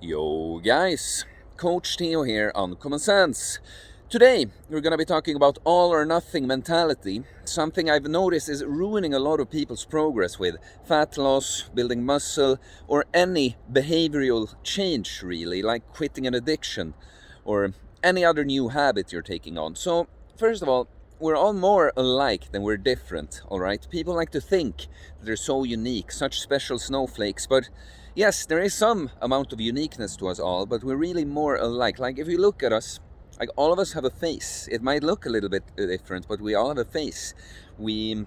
Yo guys, Coach Theo here on Common Sense. Today we're going to be talking about all or nothing mentality, something I've noticed is ruining a lot of people's progress with fat loss, building muscle, or any behavioral change really, like quitting an addiction or any other new habit you're taking on. So, first of all, we're all more alike than we're different, alright? People like to think that they're so unique, such special snowflakes, but yes, there is some amount of uniqueness to us all, but we're really more alike. Like, if you look at us, like, all of us have a face. It might look a little bit different, but we all have a face. We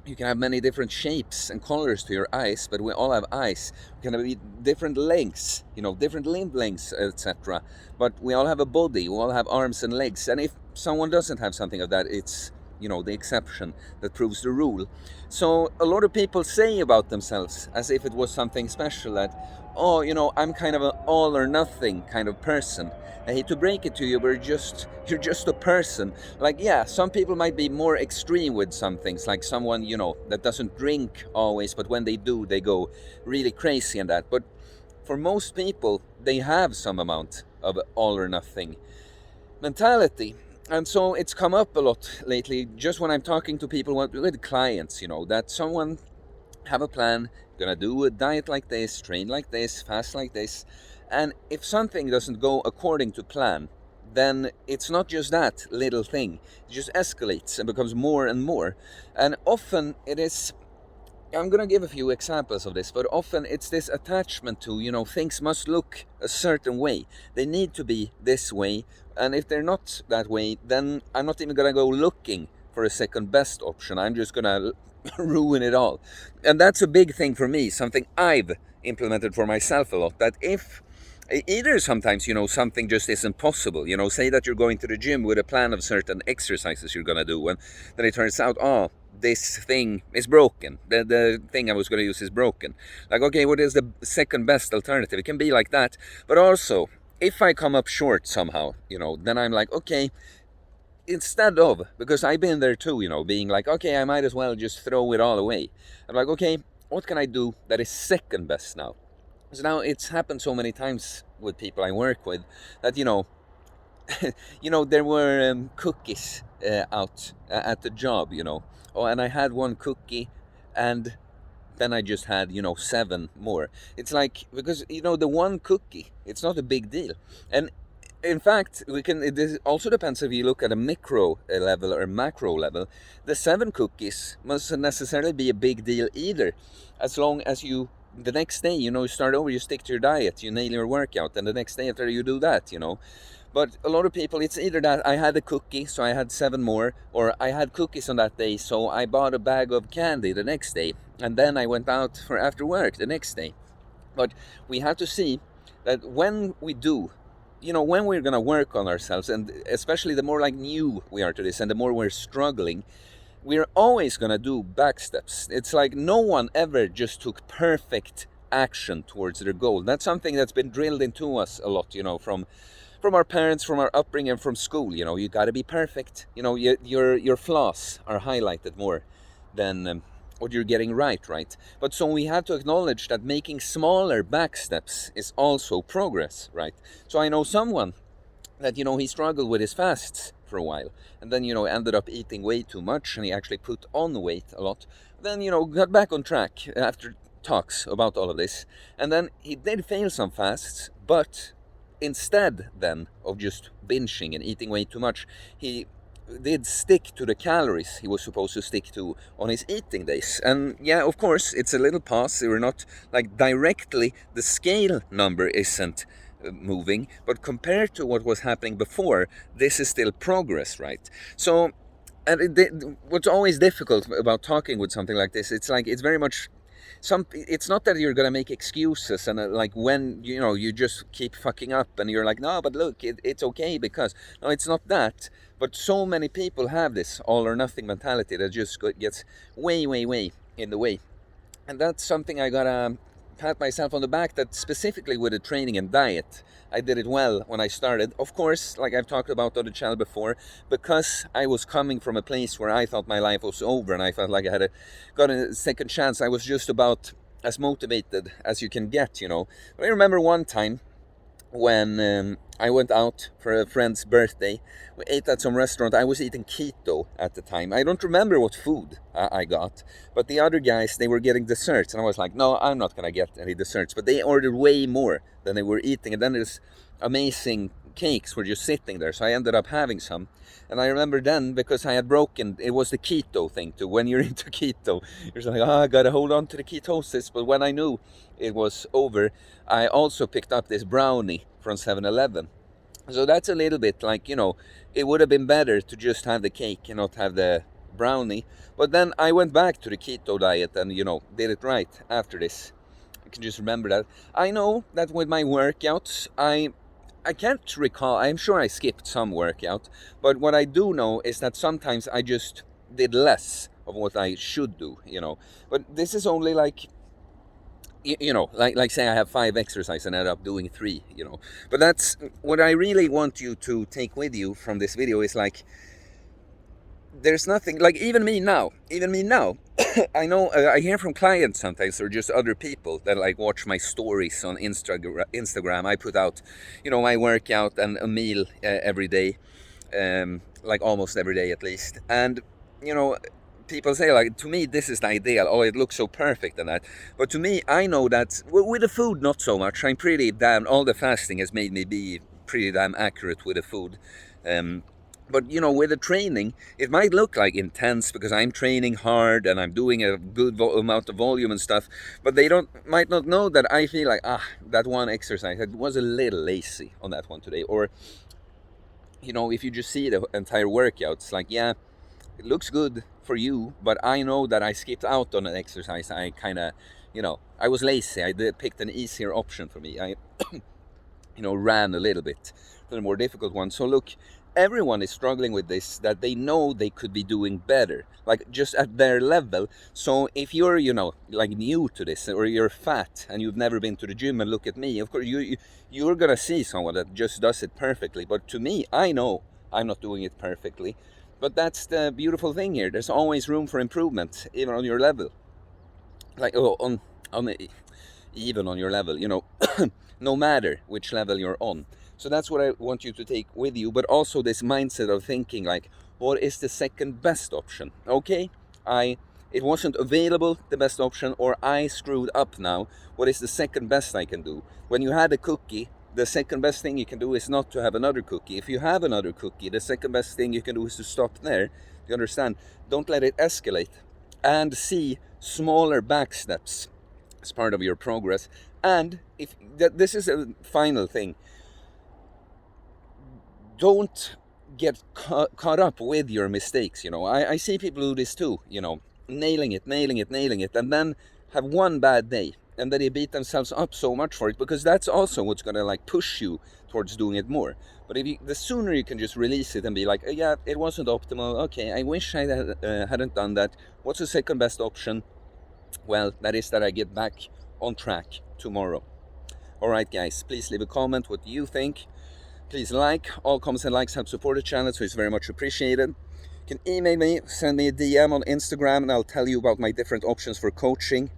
You can have many different shapes and colors to your eyes, but we all have eyes. We can have different lengths, different limb lengths, etc. But we all have a body, we all have arms and legs. And if someone doesn't have something of that, it's the exception that proves the rule. So a lot of people say about themselves as if it was something special that, oh, I'm kind of an all or nothing kind of person. I hate to break it to you, but you're just a person. Like, yeah, some people might be more extreme with some things, like someone, that doesn't drink always, but when they do, they go really crazy and that. But for most people, they have some amount of all or nothing mentality. And so it's come up a lot lately, just when I'm talking to people with clients, that someone have a plan, gonna do a diet like this, train like this, fast like this, and if something doesn't go according to plan, then it's not just that little thing, it just escalates and becomes more and more. And often it is, I'm gonna give a few examples of this, but often it's this attachment to, things must look a certain way. They need to be this way, and if they're not that way, then I'm not even gonna go looking for a second best option. I'm just gonna ruin it all. And that's a big thing for me, something I've implemented for myself a lot, that if either sometimes, something just isn't possible, say that you're going to the gym with a plan of certain exercises you're gonna do, and then it turns out, oh, this thing is broken. The thing I was going to use is broken. Like, okay, what is the second best alternative? It can be like that. But also, if I come up short somehow, then I'm like, okay, instead of, because I've been there too, being like, okay, I might as well just throw it all away. I'm like, okay, what can I do that is second best now? So now it's happened so many times with people I work with that, there were cookies out at the job, Oh, and I had one cookie, and then I just had, seven more. It's like, because, the one cookie, it's not a big deal. And in fact, it also depends if you look at a micro level or macro level. The seven cookies mustn't necessarily be a big deal either, as long as the next day, you start over, you stick to your diet, you nail your workout, and the next day after you do that, But a lot of people, it's either that I had a cookie, so I had seven more, or I had cookies on that day, so I bought a bag of candy the next day, and then I went out for after work the next day. But we have to see that when we do, when we're going to work on ourselves, and especially the more like new we are to this, and the more we're struggling, we're always going to do back steps. It's like no one ever just took perfect action towards their goal. That's something that's been drilled into us a lot, from our parents, from our upbringing, from school. You got to be perfect. Your flaws are highlighted more than what you're getting right. But so we have to acknowledge that making smaller back steps is also progress, right? So I know someone that, he struggled with his fasts for a while, and then, ended up eating way too much, and he actually put on weight a lot. Then, got back on track after talks about all of this, and then he did fail some fasts, but instead then of just binging and eating way too much, he did stick to the calories he was supposed to stick to on his eating days. And yeah, of course, it's a little pause. We're not like directly, the scale number isn't moving, but compared to what was happening before, this is still progress, right? So, and what's always difficult about talking with something like this, it's like, it's very much it's not that you're gonna make excuses and like when you just keep fucking up and you're like, no, but look, it's okay, because no, it's not that. But so many people have this all or nothing mentality that just gets way in the way. And that's something I gotta pat myself on the back, that specifically with the training and diet, I did it well when I started. Of course, like I've talked about on the channel before, because I was coming from a place where I thought my life was over and I felt like I had got a second chance. I was just about as motivated as you can get, But I remember one time when I went out for a friend's birthday. We ate at some restaurant. I was eating keto at the time. I don't remember what food I got, but the other guys, they were getting desserts, and I was like, no, I'm not gonna get any desserts. But they ordered way more than they were eating, and then this amazing cakes were just sitting there. So I ended up having some, and I remember then, because I had broken, it was the keto thing too. When you're into keto, you're just like, I gotta hold on to the ketosis. But when I knew it was over, I also picked up this brownie from 7-Eleven. So that's a little bit like, it would have been better to just have the cake and not have the brownie. But then I went back to the keto diet and, did it right after this. I can just remember that. I know that with my workouts, I can't recall, I'm sure I skipped some workout, but what I do know is that sometimes I just did less of what I should do. But this is only like, like say I have 5 exercises and end up doing 3. But that's what I really want you to take with you from this video is like, there's nothing, like even me now, I know, I hear from clients sometimes, or just other people that like watch my stories on Instagram. I put out, my workout and a meal every day, like almost every day at least. And, people say like, to me, this is the ideal. Oh, it looks so perfect and that. But to me, I know that with the food, not so much. I'm pretty damn, all the fasting has made me be pretty damn accurate with the food. But with the training, it might look like intense because I'm training hard and I'm doing a good amount of volume and stuff. But they might not know that I feel like, that one exercise, I was a little lazy on that one today. Or, if you just see the entire workout, it's like, yeah, it looks good for you, but I know that I skipped out on an exercise. I kind of, I was lazy. I picked an easier option for me. I, ran a little bit to the more difficult one. So look, everyone is struggling with this, that they know they could be doing better, like just at their level. So if you're, like new to this, or you're fat and you've never been to the gym and look at me, of course you're gonna see someone that just does it perfectly. But to me, I know I'm not doing it perfectly. But that's the beautiful thing here. There's always room for improvement, even on your level. Like, even on your level, no matter which level you're on. So that's what I want you to take with you, but also this mindset of thinking like, what is the second best option? Okay, it wasn't available, the best option, or I screwed up now. What is the second best I can do? When you had a cookie, the second best thing you can do is not to have another cookie. If you have another cookie, the second best thing you can do is to stop there. You understand? Don't let it escalate. And see smaller back steps as part of your progress. And if this is a final thing, don't get caught up with your mistakes. I see people do this too, nailing it, and then have one bad day, and then they beat themselves up so much for it, because that's also what's gonna like push you towards doing it more. But the sooner you can just release it and be like, yeah, it wasn't optimal, okay, I wish I hadn't done that. What's the second best option? Well, that is that I get back on track tomorrow. Alright guys, please leave a comment what you think. Please like. All comments and likes help support the channel, so it's very much appreciated. You can email me, send me a DM on Instagram, and I'll tell you about my different options for coaching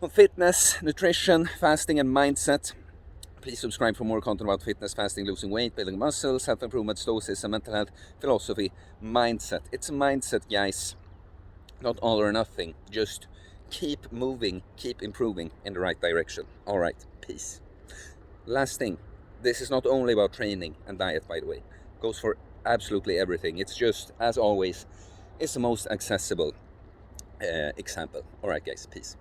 on fitness, nutrition, fasting, and mindset. Please subscribe for more content about fitness, fasting, losing weight, building muscles, self-improvement, stoicism, mental health, philosophy, mindset. It's a mindset, guys. Not all or nothing. Just keep moving, keep improving in the right direction. All right, peace. Last thing. This is not only about training and diet, by the way. It goes for absolutely everything. It's just, as always, it's the most accessible example. Alright guys, peace.